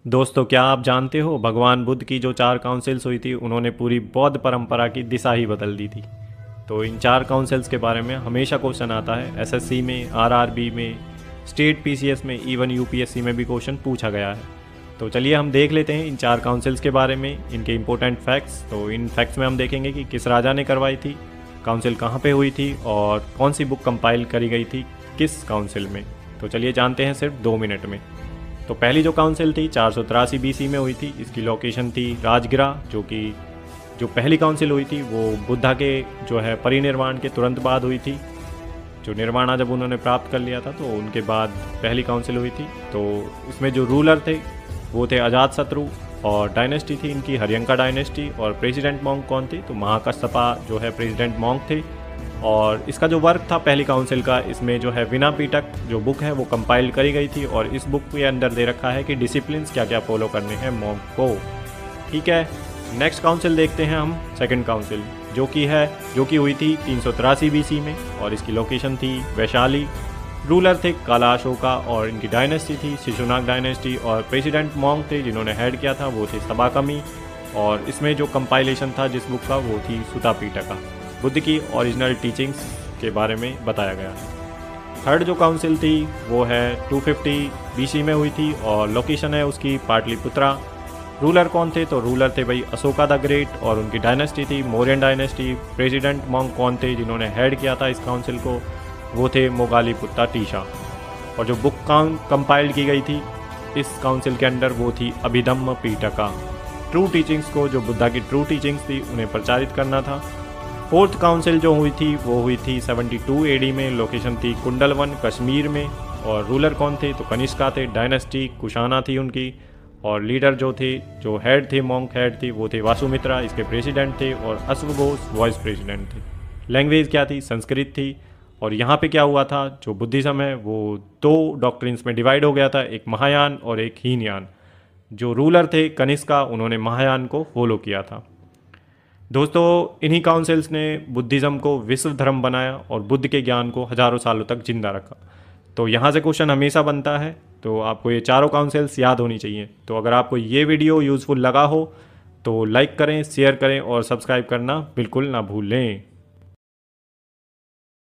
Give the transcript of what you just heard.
दोस्तों, क्या आप जानते हो भगवान बुद्ध की जो 4 काउंसिल्स हुई थी उन्होंने पूरी बौद्ध परंपरा की दिशा ही बदल दी थी। तो इन 4 काउंसिल्स के बारे में हमेशा क्वेश्चन आता है। एसएससी में, आरआरबी में, स्टेट पीसीएस में, इवन यूपीएससी में भी क्वेश्चन पूछा गया है। तो चलिए हम देख लेते हैं इन 4 काउंसिल्स के बारे में, इनके इंपॉर्टेंट फैक्ट्स। तो इन फैक्ट्स में हम देखेंगे कि किस राजा ने करवाई थी, काउंसिल कहाँ पे हुई थी और कौन सी बुक कंपाइल करी गई थी किस काउंसिल में। तो चलिए जानते हैं सिर्फ 2 मिनट में। तो पहली जो काउंसिल थी 483 बीसी में हुई थी। इसकी लोकेशन थी राजगिरा, जो पहली काउंसिल हुई थी वो बुद्धा के जो है परिनिर्वाण के तुरंत बाद हुई थी। जो निर्वाणा जब उन्होंने प्राप्त कर लिया था तो उनके बाद पहली काउंसिल हुई थी। तो इसमें जो रूलर थे वो थे अजातशत्रु और डायनेस्टी थी इनकी हरियंका डायनेस्टी। और प्रेसिडेंट मॉन्क कौन थे, तो महाकश्यपा जो है प्रेसिडेंट मॉन्क थे। और इसका जो वर्क था पहली काउंसिल का, इसमें जो है विना पीटक जो बुक है वो कंपाइल करी गई थी। और इस बुक के अंदर दे रखा है कि डिसिप्लिन्स क्या क्या फॉलो करने हैं मॉन्क को। ठीक है, नेक्स्ट काउंसिल देखते हैं हम, सेकंड काउंसिल जो कि हुई थी 383 बीसी में। और इसकी लोकेशन थी वैशाली। रूलर थे काला अशोका और इनकी डायनेस्टी थी शिशुनाग डायनेस्टी। और प्रेसिडेंट मॉन्क थे जिन्होंने हेड किया था वो थे सबाकमी। और इसमें जो कंपाइलेशन था जिस बुक का वो थी सुता पीटका, बुद्ध की ओरिजिनल टीचिंग्स के बारे में बताया गया। थर्ड जो काउंसिल थी वो है 250 बीसी में हुई थी और लोकेशन है उसकी पाटलिपुत्रा। रूलर कौन थे, तो रूलर थे भाई अशोका द ग्रेट और उनकी डायनेस्टी थी मौर्यन डायनेस्टी। प्रेसिडेंट मॉन्क कौन थे जिन्होंने हेड किया था इस काउंसिल को, वो थे मोगालीपुत्ता टीशा। और जो बुक कंपाइल्ड की गई थी इस काउंसिल के अंडर वो थी अभिधम्म पीटका। ट्रू टीचिंग्स को, जो बुद्धा की ट्रू टीचिंग्स थी उन्हें प्रचारित करना था। फोर्थ काउंसिल जो हुई थी वो हुई थी 72 एडी में। लोकेशन थी कुंडलवन कश्मीर में। और रूलर कौन थे, तो कनिष्का थे, डायनेस्टी कुशाना थी उनकी। और लीडर जो हेड थे मॉन्क हेड थी वो थे वासुमित्रा, इसके प्रेसिडेंट थे। और अश्वघोष वाइस प्रेसिडेंट थे। लैंग्वेज क्या थी, संस्कृत थी। और यहाँ पे क्या हुआ था, जो बुद्धिज़्म है वो 2 डॉक्ट्रिन्स में डिवाइड हो गया था, एक महायान और एक हीनयान। जो रूलर थे कनिष्का, उन्होंने महायान को फॉलो किया था। दोस्तों, इन्हीं काउंसिल्स ने बुद्धिज़्म को विश्व धर्म बनाया और बुद्ध के ज्ञान को हजारों सालों तक जिंदा रखा। तो यहाँ से क्वेश्चन हमेशा बनता है, तो आपको ये 4 काउंसिल्स याद होनी चाहिए। तो अगर आपको ये वीडियो यूज़फुल लगा हो तो लाइक करें, शेयर करें और सब्सक्राइब करना बिल्कुल ना भूलें।